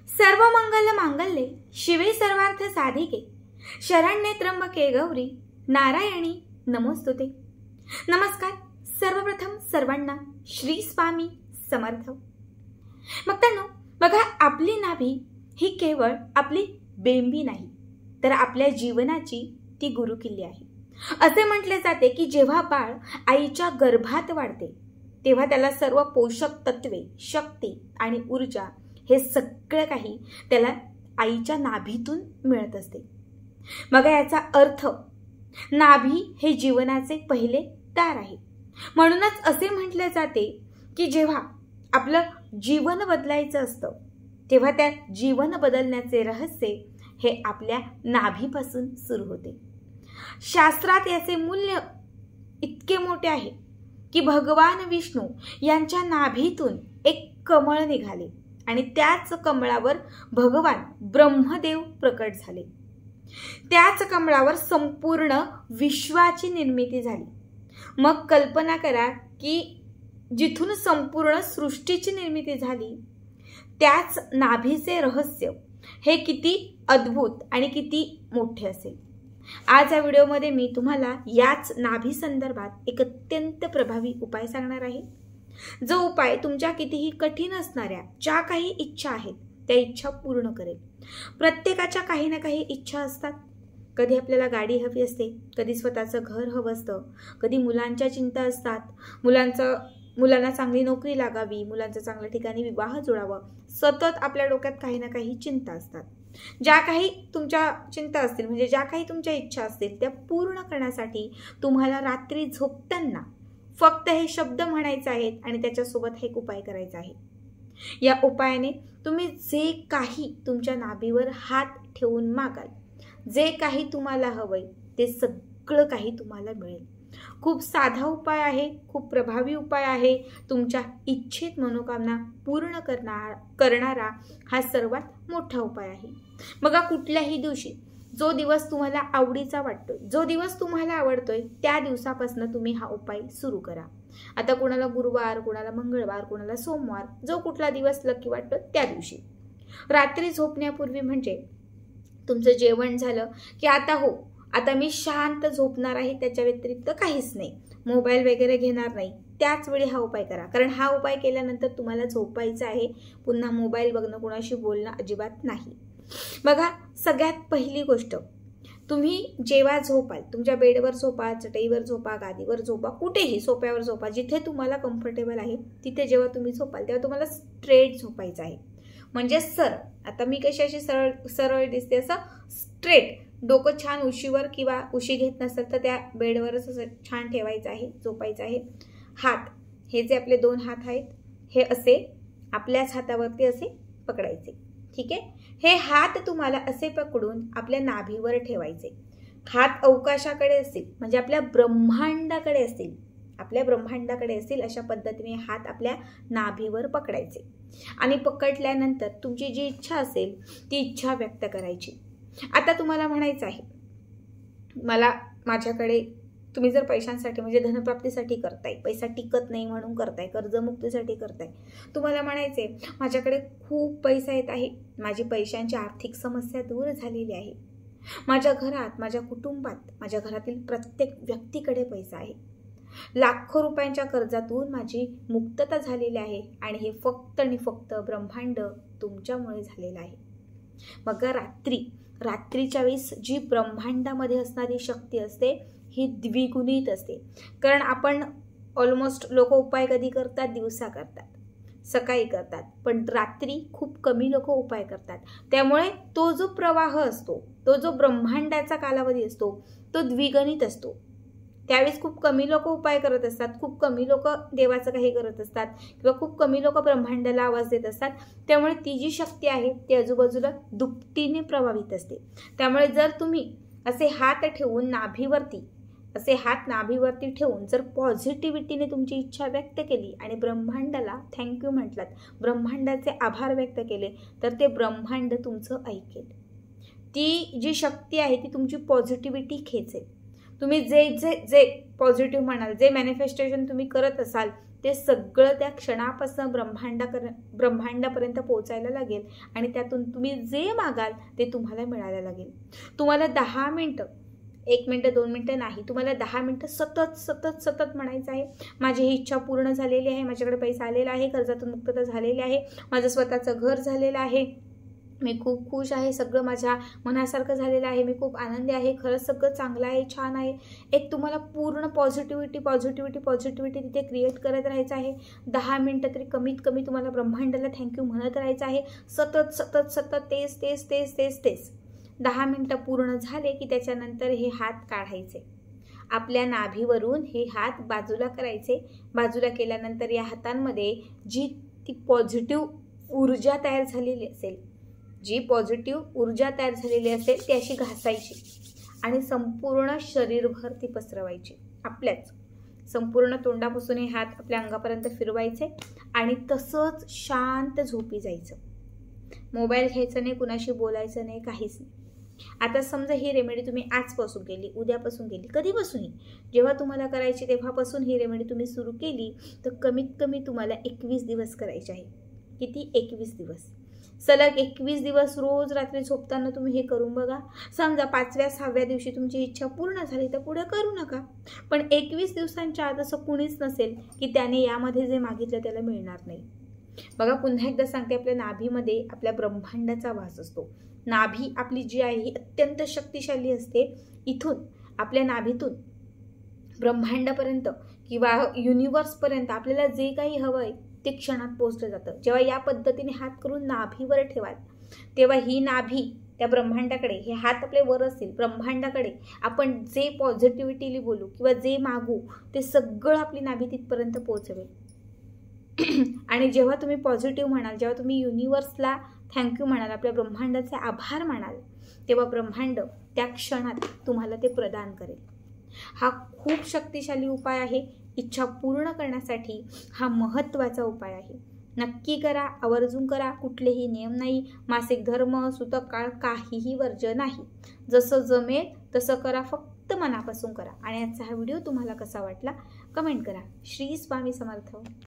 सर्व मंगल मांगल्ये शिवे सर्वार्थ साधिके शरण्ये त्र्यंबके गौरी नारायणी नमोस्तुते। नमस्कार सर्वप्रथम सर्वांना श्री स्वामी समर्थ। भक्तांनो, बघा, आपली नाभी ही केवळ आपली बेंबी नाही तर आपल्या जीवनाची ती गुरुकिल्ली आहे। असे म्हटले जाते की जेव्हा बाळ आईच्या गर्भात वाढते तेव्हा त्याला सर्व पोषक तत्वे, शक्ती आणि ऊर्जा हे सगळं काही त्याला आईच्या नाभीतून मिळत असते। मग याचा अर्थ नाभी हे जीवनाचे पहिले दार आहे। म्हणूनच असे म्हटले जाते की जेव्हा आपलं जीवन बदलायचं असतं तेव्हा त्या जीवन बदलण्याचे रहस्य हे आपल्या नाभीपासून सुरू होते। शास्त्रात याचे मूल्य इतके मोठे आहे की भगवान विष्णू यांच्या नाभीतून एक कमळ निघाले आणि त्याच कमळावर भगवान ब्रह्मदेव प्रकट झाले। त्याच कमळावर संपूर्ण विश्वाची निर्मिती झाली। मग कल्पना करा की जिथून संपूर्ण सृष्टीची निर्मिती झाली त्याच नाभीचे रहस्य हे किती अद्भुत आणि किती मोठे असेल। आज या व्हिडिओमध्ये मी तुम्हाला याच नाभी संदर्भात एक अत्यंत प्रभावी उपाय सांगणार आहे, जो उपाय तुमच्या कितीही कठीण असणाऱ्या ज्या काही इच्छा आहेत त्या इच्छा पूर्ण करेल। प्रत्येकाच्या काही ना काही इच्छा असतात। कधी आपल्याला गाडी हवी असते, कधी स्वतःचं घर हवं असतं, कधी मुलांच्या चिंता असतात, मुलांना चांगली नोकरी लागावी, मुलांच्या चांगल्या ठिकाणी विवाह जुळावा। सतत आपल्या डोक्यात काही ना काही चिंता असतात। ज्या काही तुमच्या चिंता असतील, म्हणजे ज्या काही तुमच्या इच्छा असतील त्या पूर्ण करण्यासाठी तुम्हाला रात्री झोपताना फक्त हे शब्द म्हणायचे आहेत आणि त्याच्यासोबत एक उपाय करायचा आहे। या उपायाने तुम्ही जे काही तुमच्या नाभीवर हात ठेवून मागाल, जे काही तुम्हाला हवंय ते सगळं काही तुम्हाला मिळेल। खूप साधा उपाय आहे, खूप प्रभावी उपाय आहे। तुमच्या इच्छित मनोकामना पूर्ण करणारा हा सर्वात मोठा उपाय आहे। बघा, कुठल्याही दिवशी जो दिवस तुम्हाला आवडीचा वाटतोय, जो दिवस तुम्हाला आवडतोय त्या दिवसापासून तुम्ही हा उपाय सुरू करा। आता कोणाला गुरुवार, कोणाला मंगळवार, कोणाला सोमवार, जो कुठला दिवस लकी वाटतो त्या दिवशी रात्री झोपण्यापूर्वी, म्हणजे तुमचं जेवण झालं की आता मी शांत झोपणार आहे, त्याच्या व्यतिरिक्त काहीच नाही, मोबाईल वगैरे घेणार नाही, त्याच वेळी हा उपाय करा। कारण हा उपाय केल्यानंतर तुम्हाला झोपायचं आहे, पुन्हा मोबाईल बघणं, कोणाशी बोलणं अजिबात नाही। बघा, सगळ्यात पहिली गोष्ट, तुम्ही जेव्हा झोपाल तुमच्या बेडवर झोपा, चटईवर झोपा, गादीवर झोपा, कुठेही सोफ्यावर झोपा, जिथे तुम्हाला कम्फर्टेबल आहे तिथे जेव्हा तुम्ही झोपाल तेव्हा तुम्हाला स्ट्रेट झोपायचं आहे। म्हणजे सरळ, आता मी कशी अशी सरळ दिसते असं स्ट्रेट, डोकं छान उशीवर किंवा उशी घेत नसेल तर त्या बेडवरच असं छान ठेवायचं आहे, झोपायचं आहे। हात, हे जे आपले दोन हात आहेत हे असे आपल्याच हातावरती असे पकडायचे, ठीक आहे। हे हात तुम्हाला असे पकडून आपल्या नाभीवर ठेवायचे। हात अवकाशाकडे असतील, म्हणजे आपल्या ब्रह्मांडाकडे असतील, अशा पद्धतीने हात आपल्या नाभीवर पकडायचे आणि पकडल्यानंतर तुमची जी इच्छा असेल ती इच्छा व्यक्त करायची। आता तुम्हाला म्हणायचं आहे, माझ्याकडे, तुम्ही जर पैशांसाठी म्हणजे धनप्राप्तीसाठी करताय, पैसा टिकत नाही म्हणून करताय, कर्जमुक्तीसाठी करताय, तुम्हाला म्हणायचे माझ्याकडे खूप पैसा येत आहे, माझी पैशांची आर्थिक समस्या दूर झालेली आहे, माझ्या घरात, माझ्या कुटुंबात, माझ्या घरातील प्रत्येक व्यक्तीकडे पैसा आहे, लाखो रुपयांच्या कर्जातून माझी मुक्तता झालेली आहे आणि हे फक्त आणि फक्त ब्रह्मांड तुमच्यामुळे झालेलं आहे। मग रात्रीच्या वेळेस जी ब्रह्मांडामध्ये असणारी शक्ती असते ही द्विगुणित असते। कारण आपण ऑलमोस्ट लोक उपाय कधी करतात, दिवसा करतात, सकाळी करतात, पण रात्री खूप कमी लोक उपाय करतात। त्यामुळे तो जो प्रवाह असतो, तो जो ब्रह्मांडाचा कालावधी असतो तो द्विगुणित असतो। त्यावेळेस खूप कमी लोक उपाय करत असतात, खूप कमी लोक देवाचं काही करत असतात किंवा खूप कमी लोक ब्रह्मांडाला आवाज देत असतात। त्यामुळे ती जी शक्ती आहे ती आजूबाजूला दुपटीने प्रभावित असते। त्यामुळे जर तुम्ही असे हात नाभीवरती ठेवून जर पॉझिटिव्हिटीने तुमची इच्छा व्यक्त केली आणि ब्रह्मांडाला थँक्यू म्हटलात, ब्रह्मांडाचे आभार व्यक्त केले, तर ते ब्रह्मांड तुमचं ऐकेल। ती जी शक्ती आहे ती तुमची पॉझिटिव्हिटी खेचेल। तुम्ही जे पॉझिटिव्ह म्हणाल, जे मॅनिफेस्टेशन तुम्ही करत असाल ते सगळं त्या क्षणापासून ब्रह्मांडापर्यंत पोहोचायला लागेल आणि त्यातून तुम्ही जे मागाल ते तुम्हाला मिळायला लागेल. तुम्हाला 10 मिनिटं, 1 मिनिटं 2 मिनिटं नाही, तुम्हाला 10 मिनिटं सतत सतत सतत म्हणायचं आहे, माझी ही इच्छा पूर्ण झालेली आहे, माझ्याकडे पैसा आलेला आहे, कर्जातून मुक्तता झालेली आहे, माझं स्वतःचं घर झालेलं आहे, मी खूप खुश आहे, सगळं माझ्या मनासारखं झालेलं आहे, मी खूप आनंदी आहे, खरंच सगळं चांगलं आहे, छान आहे. एक तुम्हाला पूर्ण पॉझिटिव्हिटी तिथे क्रिएट करत राहायचं आहे. 10 मिनिटं तरी कमीत कमी तुम्हाला ब्रह्मांडाला थँक्यू म्हणत राहायचं आहे. सतत सतत सतत तेच 10 मिनिटं पूर्ण झाले की त्याच्यानंतर हे हात काढायचे, आपल्या नाभीवरून हे हात बाजूला करायचे. बाजूला केल्यानंतर या हातांमध्ये जी ती पॉझिटिव्ह ऊर्जा तयार झालेली असेल, ती अशी घासायची आणि संपूर्ण शरीरभर ती पसरवायची. आपल्याच संपूर्ण तोंडापासून हे हात आपल्या अंगापर्यंत फिरवायचे आणि तसंच शांत झोपी जायचं. मोबाईल घ्यायचा नाही, कुणाशी बोलायचं नाही, काहीच नाही. आता समजा ही रेमेडी तुम्ही आजपासून केली, उद्यापासून केली, कधीपासूनही, जेव्हा तुम्हाला करायची तेव्हापासून ही रेमेडी तुम्ही सुरू केली तर कमीत कमी तुम्हाला 21 दिवस करायचे आहे. किती? 21 दिवस सलग 21 दिवस रोज रात्री झोपताना तुम्ही हे करून बघा. समजा 5व्या 6व्या दिवशी तुमची इच्छा पूर्ण झाली तर पुढे करू नका, पण 21 दिवसांच्या आत असं कुणीच नसेल की त्याने यामध्ये जे मागितलं त्याला मिळणार नाही. बघा, पुन्हा एकदा सांगते, आपल्या नाभीमध्ये आपल्या ब्रह्मांडाचा वास असतो. नाभी आपली जी आहे ही अत्यंत शक्तिशाली असते. इथून आपल्या नाभीतून ब्रह्मांडापर्यंत किंवा युनिवर्सपर्यंत आपल्याला जे काही हवं आहे ते क्षणात पोहोचलं जातं. जेव्हा या पद्धतीने हात करून नाभीवर ठेवाल तेव्हा ही नाभी त्या ब्रह्मांडाकडे, हे हात आपले वर असतील, ब्रह्मांडाकडे आपण जे पॉझिटिव्हिटीली बोलू किंवा जे मागू ते सगळं आपली नाभी तिथपर्यंत पोहोचवेल. आणि जेव्हा तुम्ही पॉझिटिव्ह म्हणाल, जेव्हा तुम्ही युनिवर्सला थँक्यू म्हणाल, आपल्या ब्रह्मांडाचे आभार मानाल, तेव्हा ब्रह्मांड त्या क्षणात तुम्हाला ते प्रदान करेल. हा खूप शक्तिशाली उपाय आहे. इच्छा पूर्ण करण्यासाठी हा महत्त्वाचा उपाय आहे. नक्की करा, आवर्जून करा. कुठलेही नियम नाही, मासिक धर्म, सूतक काळ काहीही वर्ज्य नाही. जसं जमेल तसं करा, फक्त मनापासून करा. आणि आजचा हा व्हिडिओ तुम्हाला कसा वाटला कमेंट करा. श्री स्वामी समर्थ.